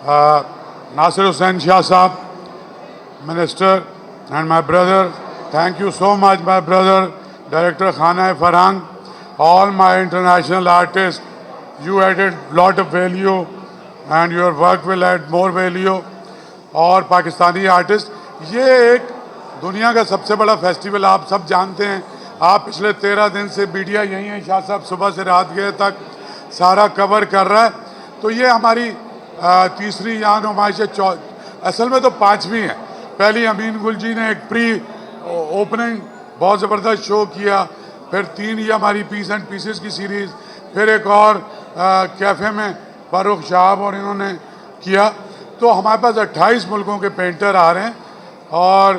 Nasir Hussain Shah Saab, Minister, and my brother. Thank you so much, my brother, Director Khana Farhang, all my international artists. You added lot of value and your work will add more value. और Pakistani artist, ये एक दुनिया का सबसे बड़ा festival आप सब जानते हैं। आप पिछले 13 दिन से मीडिया यहीं है, शाह साहब सुबह से रात गए तक सारा कवर कर रहा है। तो ये हमारी तीसरी यहाँ नुमाइश है, असल में तो 5वीं है। पहली अमीन गुल जी ने एक प्री ओपनिंग बहुत ज़बरदस्त शो किया, फिर 3 ये हमारी पीस एंड पीसेस की सीरीज़, फिर एक और कैफ़े में फारूक शाहब और इन्होंने किया। तो हमारे पास 28 मुल्कों के पेंटर आ रहे हैं और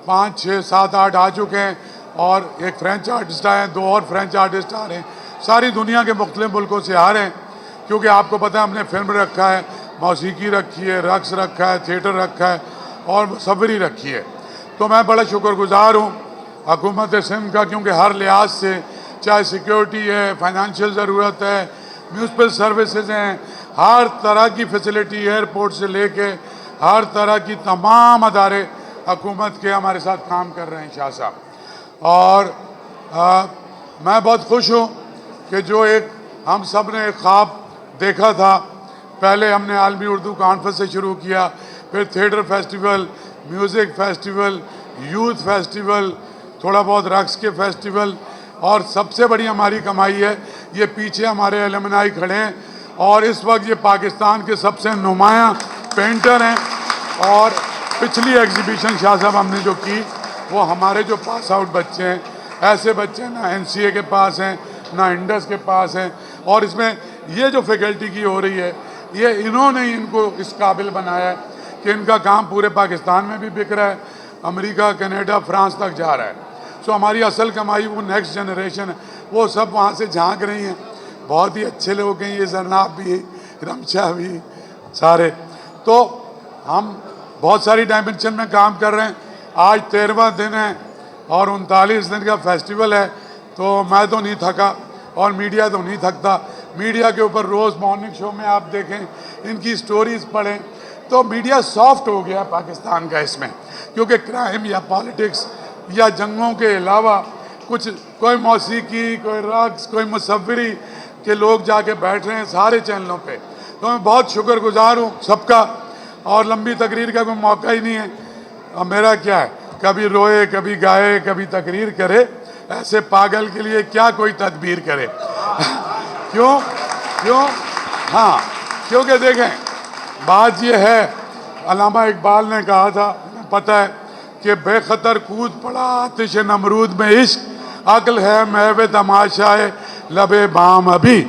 5, 6, 7, 8 आ चुके हैं और एक फ्रेंच आर्टिस्ट आए हैं, 2 और फ्रेंच आर्टिस्ट आ रहे हैं। सारी दुनिया के मुख्तलिफ मुल्कों से आ रहे हैं, क्योंकि आपको पता है हमने फिल्म रखा है, मौसीकी रखी है, रक्स रखा है, थिएटर रखा है और मुसव्वरी रखी है। तो मैं बड़ा शुक्रगुजार हूँ हुकूमत सिंध का, क्योंकि हर लिहाज से, चाहे सिक्योरिटी है, फाइनेंशियल ज़रूरत है, म्यूनसिपल सर्विसेज हैं, हर तरह की फैसिलिटी, एयरपोर्ट से लेके हर तरह की तमाम अदारे हुकूमत के हमारे साथ काम कर रहे हैं शाह साहब। और मैं बहुत खुश हूँ कि जो एक हम सब ने एक ख्वाब देखा था, पहले हमने आलमी उर्दू कॉन्फ्रेंस से शुरू किया, फिर theatre festival, music festival, youth festival, थोड़ा बहुत रक्स के फेस्टिवल, और सबसे बड़ी हमारी कमाई है ये पीछे हमारे एलुमनाई खड़े हैं और इस वक्त ये पाकिस्तान के सबसे नुमायाँ पेंटर हैं। और पिछली एग्जीबिशन शाह साहब हमने जो की, वो हमारे जो पास आउट बच्चे हैं, ऐसे बच्चे ना NCA के पास हैं ना इंडस के पास हैं, और इसमें ये जो फैकल्टी की हो रही है, ये इन्होंने इनको इस काबिल बनाया है कि इनका काम पूरे पाकिस्तान में भी बिक रहा है, अमेरिका, कनाडा, फ्रांस तक जा रहा है। सो हमारी असल कमाई वो नेक्स्ट जनरेशन है, वो सब वहाँ से झांक रही हैं। बहुत ही अच्छे लोग हैं, ये जरनाब भी, रमशा भी, सारे। तो हम बहुत सारी डायमेंशन में काम कर रहे हैं। आज 13वां दिन है और 39 दिन का फेस्टिवल है, तो मैं तो नहीं थका और मीडिया तो नहीं थकता। मीडिया के ऊपर रोज़ मॉर्निंग शो में आप देखें, इनकी स्टोरीज़ पढ़ें, तो मीडिया सॉफ्ट हो गया पाकिस्तान का इसमें, क्योंकि क्राइम या पॉलिटिक्स या जंगों के अलावा कुछ, कोई मौसीकी, कोई रक्स, कोई मुसव्वरी के लोग जाके बैठ रहे हैं सारे चैनलों पे। तो मैं बहुत शुक्रगुजार हूँ सबका, और लंबी तकरीर का कोई मौका ही नहीं है। अब मेरा क्या है, कभी रोए, कभी गाए, कभी तकरीर करे, ऐसे पागल के लिए क्या कोई तदबीर करे। क्यों क्यों हाँ, क्योंकि देखें बात ये है, अल्लामा इकबाल ने कहा था, पता है कि बेखतर कूद पड़ा आतिश नमरूद में इश्क, अक्ल है महवे तमाशाए लबे बाम अभी।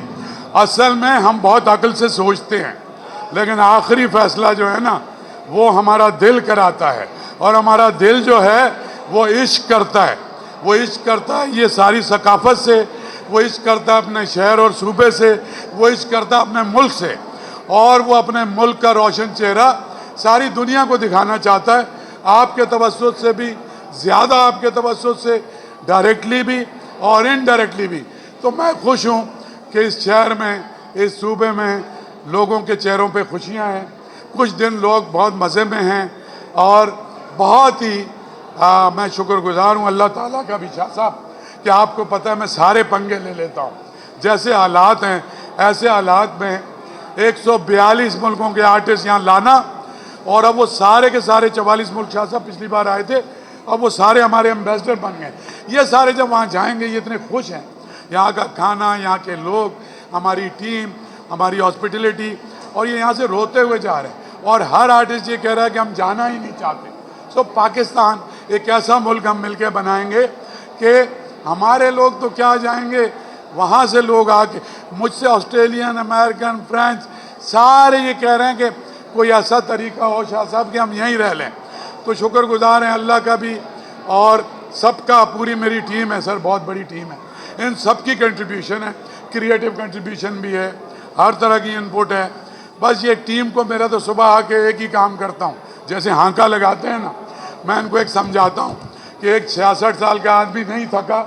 असल में हम बहुत अक्ल से सोचते हैं, लेकिन आखिरी फैसला जो है ना, वो हमारा दिल कराता है, और हमारा दिल जो है वो इश्क करता है। वो इश्क करता है ये सारी सकाफत से, वो इश्क करता है अपने शहर और सूबे से, वो इश्क करता है अपने मुल्क से, और वो अपने मुल्क का रोशन चेहरा सारी दुनिया को दिखाना चाहता है, आपके तवज्जुह से भी ज़्यादा, आपके तवज्जुह से डायरेक्टली भी और इनडायरेक्टली भी। तो मैं खुश हूँ कि इस शहर में, इस सूबे में लोगों के चेहरों पे खुशियाँ हैं। कुछ दिन लोग बहुत मज़े में हैं और बहुत ही मैं शुक्रगुजार हूँ अल्लाह ताला का भी शाह साहब, कि आपको पता है मैं सारे पंगे ले लेता हूँ। जैसे हालात हैं, ऐसे हालात में 142 मुल्कों के आर्टिस्ट यहाँ लाना, और अब वो सारे के सारे 44 मुल्क शाह साहब पिछली बार आए थे, अब वो सारे हमारे एम्बेसडर बन गए। ये सारे जब वहाँ जाएंगे, ये इतने खुश हैं, यहाँ का खाना, यहाँ के लोग, हमारी टीम, हमारी हॉस्पिटलिटी, और ये यहाँ से रोते हुए जा रहे हैं। और हर आर्टिस्ट ये कह रहा है कि हम जाना ही नहीं चाहते। सो पाकिस्तान एक ऐसा मुल्क हम मिलके बनाएंगे कि हमारे लोग तो क्या जाएंगे, वहाँ से लोग आके मुझसे ऑस्ट्रेलियन, अमेरिकन, फ्रेंच, सारे ये कह रहे हैं कि कोई ऐसा तरीका हो शाह साहब कि हम यहीं रह लें। तो शुक्रगुजार हैं अल्लाह का भी और सबका। पूरी मेरी टीम है सर, बहुत बड़ी टीम है, इन सब की कंट्रीब्यूशन है, क्रिएटिव कंट्रीब्यूशन भी है, हर तरह की इनपुट है। बस ये टीम को, मेरा तो सुबह आके एक ही काम करता हूँ, जैसे हांका लगाते हैं ना, मैं इनको एक समझाता हूँ कि एक 66 साल का आदमी नहीं थका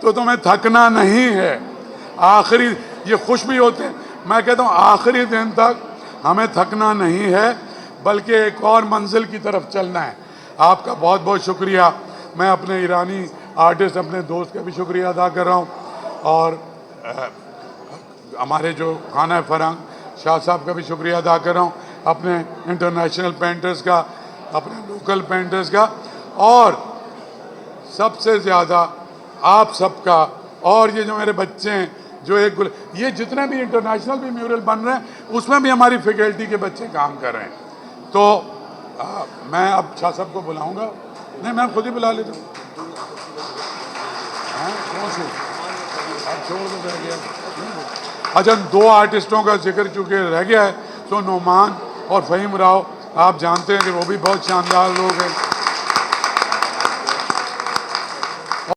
तो तुम्हें थकना नहीं है। आखिरी, ये खुश भी होते हैं, मैं कहता हूँ आखिरी दिन तक हमें थकना नहीं है, बल्कि एक और मंजिल की तरफ चलना है। आपका बहुत बहुत शुक्रिया। मैं अपने ईरानी आर्टिस्ट, अपने दोस्त का भी शुक्रिया अदा कर रहा हूँ, और हमारे जो खाना फरहंग शाह साहब का भी शुक्रिया अदा कर रहा हूँ, अपने इंटरनेशनल पेंटर्स का, अपने लोकल पेंटर्स का, और सबसे ज़्यादा आप सबका। और ये जो मेरे बच्चे हैं जो ये जितने भी इंटरनेशनल भी म्यूरल बन रहे हैं उसमें भी हमारी फैकल्टी के बच्चे काम कर रहे हैं। तो मैं अब शाह साहब को बुलाऊंगा। नहीं, मैं खुद ही बुला लेता हूँ। अब छोड़ दो, रह गया। अच्छा, 2 आर्टिस्टों का जिक्र चूँकि रह गया है, तो नोमान और फ़हीम राव, आप जानते हैं कि वो भी बहुत शानदार लोग हैं।